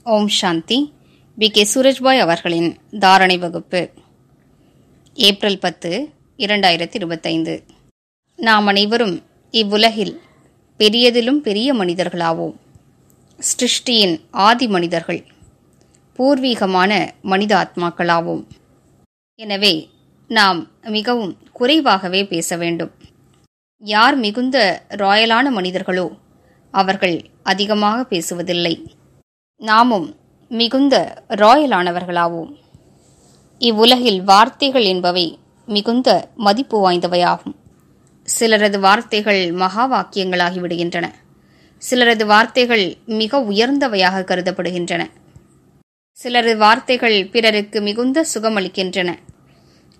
ஓம் சாந்தி. K Surajbhai அவர்களின் தாரணை வகுப்பு. ஏப்ரல் 10, 2025. நாம் அனைவரும் இவ்வுலகில் பெரியதிலும் பெரிய மனிதர்களாவோம். சிருஷ்டியின் ஆதி மனிதர்கள், பூர்வீகமான மனித ஆத்மாக்களாவோம். எனவே நாம் மிகவும் குறைவாகவே பேச வேண்டும். யார் மிகுந்த ராயலான மனிதர்களோ அவர்கள் அதிகமாக பேசுவதில்லை. நாமும் மிகுந்த ராயலானவர்களாவோம். இவ்வுலகில் வார்த்தைகள் என்பவை மிகுந்த மதிப்பு வாய்ந்தவையாகும். சிலரது வார்த்தைகள் மகா வாக்கியங்களாகிவிடுகின்றன. சிலரது வார்த்தைகள் மிக உயர்ந்தவையாக கருதப்படுகின்றன. சிலரது வார்த்தைகள் பிறருக்கு மிகுந்த சுகமளிக்கின்றன.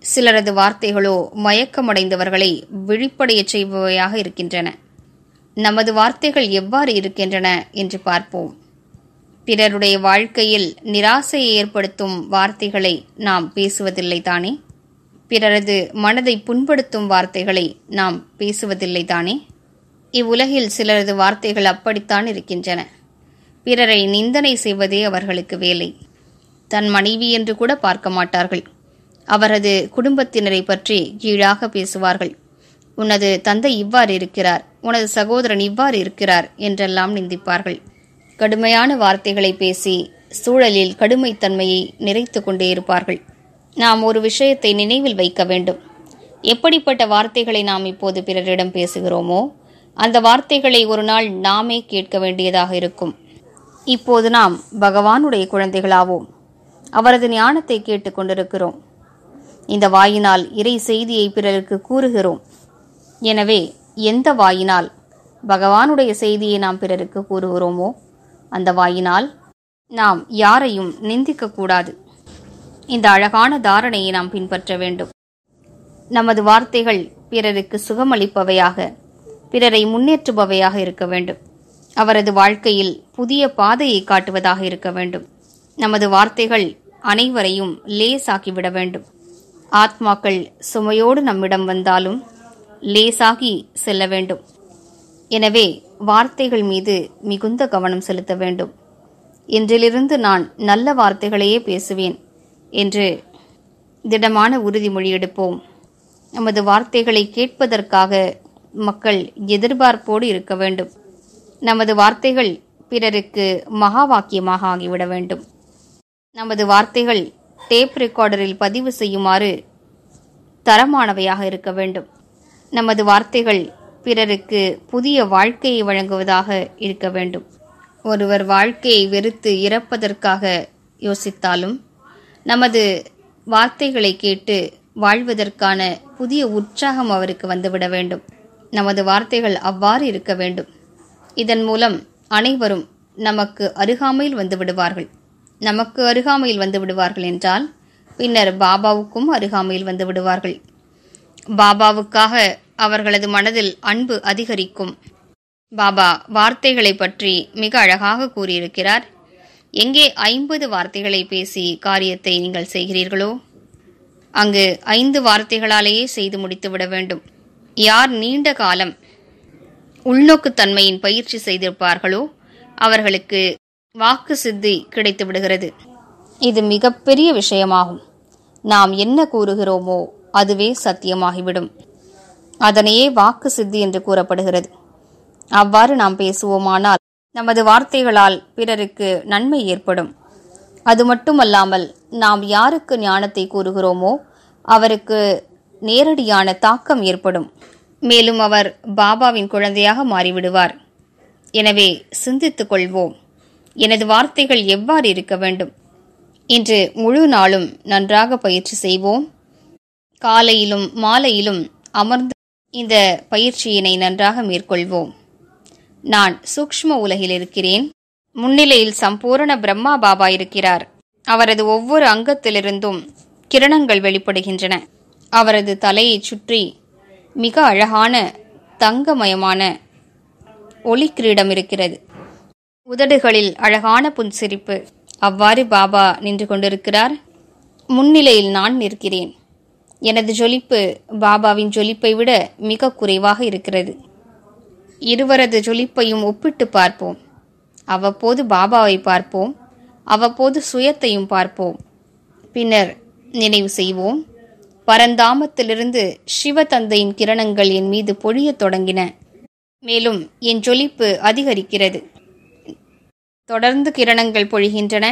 சிலரது வார்த்தைகளோ மயக்கமடைந்தவர்களை விழிப்படையச் செய்பவையாக இருக்கின்றன. நமது வார்த்தைகள் எவ்வாறு இருக்கின்றன என்று பார்ப்போம். பிறருடைய வாழ்க்கையில் நிராசையை ஏற்படுத்தும் வார்த்தைகளை நாம் பேசுவதில்லை தானே? பிறரது மனதை புண்படுத்தும் வார்த்தைகளை நாம் பேசுவதில்லை தானே? இவ்வுலகில் சிலரது வார்த்தைகள் அப்படித்தான் இருக்கின்றன. பிறரை நிந்தனை செய்வதே அவர்களுக்கு வேலை. தன் மனைவி என்று கூட பார்க்க மாட்டார்கள். அவரது குடும்பத்தினரை பற்றி கீழாக பேசுவார்கள். உனது தந்தை இவ்வாறு இருக்கிறார், உனது சகோதரன் இவ்வாறு இருக்கிறார் என்றெல்லாம் நிந்திப்பார்கள். கடுமையான வார்த்தைகளை பேசி சூழலில் கடுமைத்தன்மையை நிறைத்து கொண்டே இருப்பார்கள். நாம் ஒரு விஷயத்தை நினைவில் வைக்க வேண்டும். எப்படிப்பட்ட வார்த்தைகளை நாம் இப்போது பிறரிடம் பேசுகிறோமோ அந்த வார்த்தைகளை ஒரு நாள் நாமே கேட்க வேண்டியதாக இருக்கும். இப்போது நாம் பகவானுடைய குழந்தைகளாவோம். அவரது ஞானத்தை கேட்டுக் கொண்டிருக்கிறோம். இந்த வாயினால் இறை செய்தியை பிறருக்கு கூறுகிறோம். எனவே எந்த வாயினால் பகவானுடைய செய்தியை நாம் பிறருக்கு கூறுகிறோமோ அந்த வாயினால் நாம் யாரையும் நிந்திக்கக்கூடாது. இந்த அழகான தாரணையை நாம் பின்பற்ற வேண்டும். நமது வார்த்தைகள் பிறருக்கு சுகமளிப்பவையாக, பிறரை முன்னேற்றுபவையாக இருக்க வேண்டும். அவரது வாழ்க்கையில் புதிய பாதையை காட்டுவதாக இருக்க வேண்டும். நமது வார்த்தைகள் அனைவரையும் லேசாக்கிவிட வேண்டும். ஆத்மாக்கள் சுமையோடு நம்மிடம் வந்தாலும் லேசாகி செல்ல வேண்டும். எனவே வார்த்தைகள் மீது மிகுந்த கவனம் செலுத்த வேண்டும். இன்றிலிருந்து நான் நல்ல வார்த்தைகளையே பேசுவேன் என்று திடமான உறுதிமொழி எடுப்போம். நமது வார்த்தைகளை கேட்பதற்காக மக்கள் எதிர்பார்ப்போடு இருக்க வேண்டும். நமது வார்த்தைகள் பிறருக்கு மகா வாக்கியமாக ஆகிவிட வேண்டும். நமது வார்த்தைகள் டேப் ரெக்கார்டரில் பதிவு செய்யுமாறு தரமானவையாக இருக்க வேண்டும். நமது வார்த்தைகள் பிறருக்கு புதிய வாழ்க்கையை வழங்குவதாக இருக்க வேண்டும். ஒருவர் வாழ்க்கையை வெறுத்து இறப்பதற்காக யோசித்தாலும் நமது வார்த்தைகளை கேட்டு வாழ்வதற்கான புதிய உற்சாகம் அவருக்கு வந்துவிட வேண்டும். நமது வார்த்தைகள் அவ்வாறு இருக்க வேண்டும். இதன் மூலம் அனைவரும் நமக்கு அருகாமையில் வந்து விடுவார்கள். நமக்கு அருகாமையில் வந்து விடுவார்கள் என்றால் பின்னர் பாபாவுக்கும் அருகாமையில் வந்து விடுவார்கள். பாபாவுக்காக அவர்களது மனதில் அன்பு அதிகரிக்கும். பாபா வார்த்தைகளை பற்றி மிக அழகாக கூறியிருக்கிறார். எங்கே 50 வார்த்தைகளை பேசி காரியத்தை நீங்கள் செய்கிறீர்களோ அங்கு 5 வார்த்தைகளாலேயே செய்து முடித்துவிட வேண்டும். யார் நீண்ட காலம் உள்நோக்குத்தன்மையின் பயிற்சி செய்திருப்பார்களோ அவர்களுக்கு வாக்கு சித்தி கிடைத்து விடுகிறது. இது மிகப்பெரிய விஷயமாகும். நாம் என்ன கூறுகிறோமோ அதுவே சத்தியமாகிவிடும். அதனையே வாக்கு சித்தி என்று கூறப்படுகிறது. அவ்வாறு நாம் பேசுவோமானால் நமது வார்த்தைகளால் பிறருக்கு நன்மை ஏற்படும். அது மட்டுமல்லாமல் நாம் யாருக்கு ஞானத்தை கூறுகிறோமோ அவருக்கு நேரடியான தாக்கம் ஏற்படும். மேலும் அவர் பாபாவின் குழந்தையாக மாறிவிடுவார். எனவே சிந்தித்துக் கொள்வோம், எனது வார்த்தைகள் எவ்வாறு இருக்க வேண்டும். இன்று முழு நாளும் நன்றாக பயிற்சி செய்வோம். காலையிலும் மாலையிலும் அமர்ந்து இந்த பயிற்சியினை நன்றாக மேற்கொள்வோம். நான் சூக்ஷ்ம உலகில் இருக்கிறேன். முன்னிலையில் சம்பூரண பிரம்மா பாபா இருக்கிறார். அவரது ஒவ்வொரு அங்கத்திலிருந்தும் கிரணங்கள் வெளிப்படுகின்றன. அவரது தலையை சுற்றி மிக அழகான தங்கமயமான ஒளி கிரீடம் இருக்கிறது. உதடுகளில் அழகான புன்சிரிப்பு. அவ்வாறு பாபா நின்று கொண்டிருக்கிறார். முன்னிலையில் நான் நிற்கிறேன். எனது ஜொலிப்பு பாபாவின் ஜொலிப்பை விட மிக குறைவாக இருக்கிறது. இருவரது ஜொலிப்பையும் ஒப்பிட்டு பார்ப்போம். அவ்வப்போது பாபாவை பார்ப்போம். அவ்வப்போது சுயத்தையும் பார்ப்போம். பின்னர் நினைவு செய்வோம், பரந்தாமத்திலிருந்து சிவதந்தையின் கிரணங்கள் என் மீது பொழியத் தொடங்கின. மேலும் என் ஜொலிப்பு அதிகரிக்கிறது. தொடர்ந்து கிரணங்கள் பொழிகின்றன.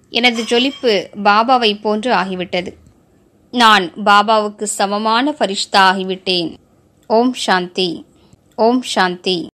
எனது ஜொலிப்பு பாபாவை போன்று ஆகிவிட்டது. நான் பாபாவுக்கு சமமான ஃபரிஷ்தா ஆகிவிட்டேன். ஓம் சாந்தி. ஓம் சாந்தி.